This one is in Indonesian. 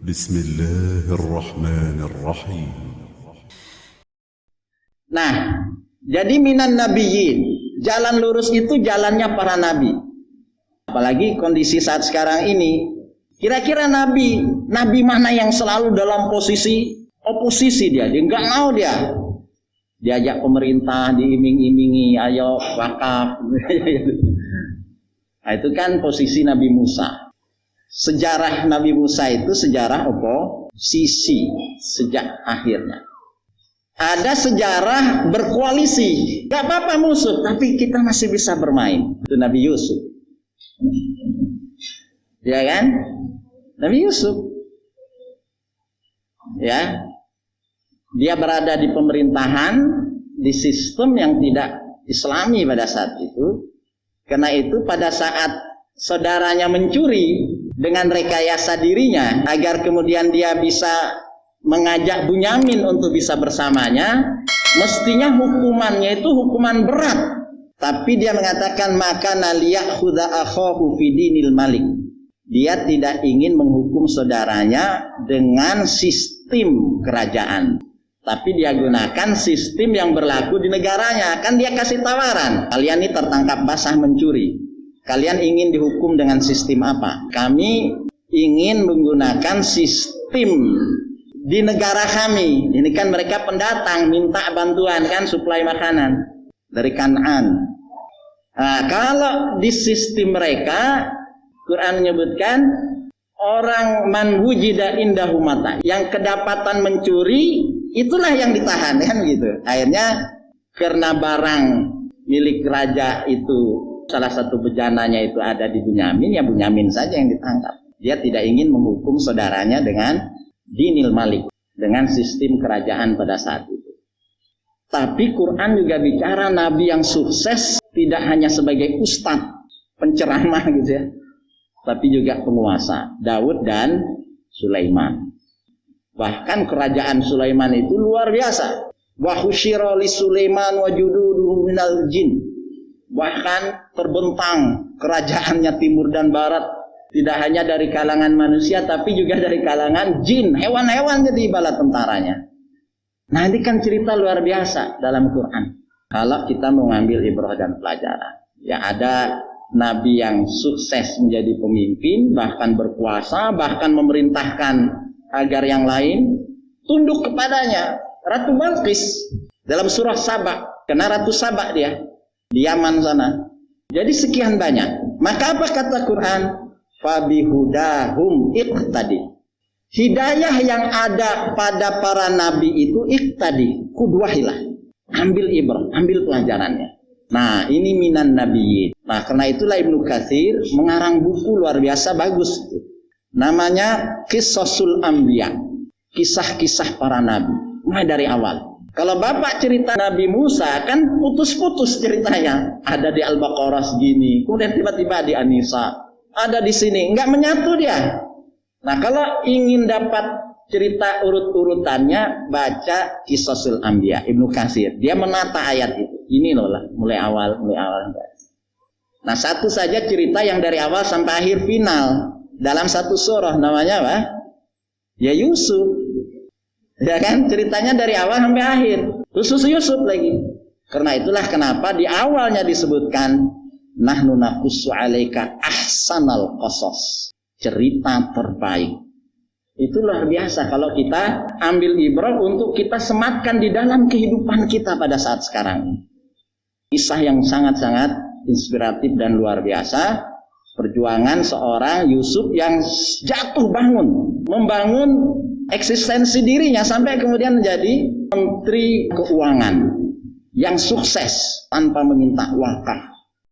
Bismillahirrahmanirrahim. Nah, jadi minan nabiyyin, jalan lurus itu jalannya para nabi. Apalagi kondisi saat sekarang ini, kira-kira nabi mana yang selalu dalam posisi oposisi dia nggak mau dia. Diajak pemerintah, diiming-imingi, ayo wakaf. Nah, itu kan posisi Nabi Musa. Sejarah Nabi Musa itu sejarah oposisi sejak akhirnya. Ada sejarah berkoalisi, gak apa-apa musuh, tapi kita masih bisa bermain. Itu Nabi Yusuf, ya kan? Nabi Yusuf, ya, dia berada di pemerintahan di sistem yang tidak Islami pada saat itu. Karena itu pada saat saudaranya mencuri dengan rekayasa dirinya agar kemudian dia bisa mengajak Bunyamin untuk bisa bersamanya, mestinya hukumannya itu hukuman berat. Tapi dia mengatakan maka naliyakhudha akhahu fi dinil malik. Dia tidak ingin menghukum saudaranya dengan sistem kerajaan, tapi dia gunakan sistem yang berlaku di negaranya. Kan dia kasih tawaran, kalian ini tertangkap basah mencuri, kalian ingin dihukum dengan sistem apa? Kami ingin menggunakan sistem di negara kami. Ini kan mereka pendatang, minta bantuan kan, suplai makanan dari Kan'an. Nah, kalau di sistem mereka, Quran menyebutkan orang man wujida indahu mata, yang kedapatan mencuri itulah yang ditahan, kan gitu. Akhirnya karena barang milik raja itu salah satu bejananya itu ada di Bunyamin, ya Bunyamin saja yang ditangkap. Dia tidak ingin menghukum saudaranya dengan dinil malik, dengan sistem kerajaan pada saat itu. Tapi Quran juga bicara nabi yang sukses tidak hanya sebagai ustadz, penceramah gitu ya, tapi juga penguasa. Daud dan Sulaiman. Bahkan kerajaan Sulaiman itu luar biasa. Wa husyira li Sulaiman wa jududuhu minal jin. Bahkan terbentang kerajaannya timur dan barat, tidak hanya dari kalangan manusia tapi juga dari kalangan jin, hewan-hewan jadi bala tentaranya. Nah, ini kan cerita luar biasa dalam Quran. Kalau kita mau ngambil ibrah dan pelajaran, ya ada nabi yang sukses menjadi pemimpin, bahkan berkuasa, bahkan memerintahkan agar yang lain tunduk kepadanya. Ratu Balqis dalam surah Saba, karena Ratu Saba dia di Yaman sana. Jadi sekian banyak. Maka apa kata Quran? Fabihudahum iqtadi. Hidayah yang ada pada para nabi itu iqtadi, kudwahilah. Ambil ibrah, ambil pelajarannya. Nah, ini minan nabiyyin. Nah, karena itulah Ibnu Katsir mengarang buku luar biasa bagus. Namanya Qisasul Anbiya, kisah-kisah para nabi, mulai dari awal. Kalau bapak cerita Nabi Musa kan putus-putus ceritanya. Ada di Al-Baqarah segini, kemudian tiba-tiba di An-Nisa, ada di sini, enggak menyatu dia. Nah, kalau ingin dapat cerita urut-urutannya, baca Qisasul Anbiya Ibnu Katsir. Dia menata ayat itu. Ini loh lah, mulai awal. Nah, satu saja cerita yang dari awal sampai akhir final dalam satu surah, namanya apa? Ya Yusuf. Ya kan, ceritanya dari awal sampai akhir. Khusus Yusuf lagi. Karena itulah kenapa di awalnya disebutkan nahnu naqussu 'alaika ahsanal qasas. Cerita terbaik. Itu luar biasa kalau kita ambil ibrah untuk kita sematkan di dalam kehidupan kita pada saat sekarang. Kisah yang sangat-sangat inspiratif dan luar biasa. Perjuangan seorang Yusuf yang jatuh bangun, membangun eksistensi dirinya sampai kemudian menjadi menteri keuangan yang sukses tanpa meminta wakaf.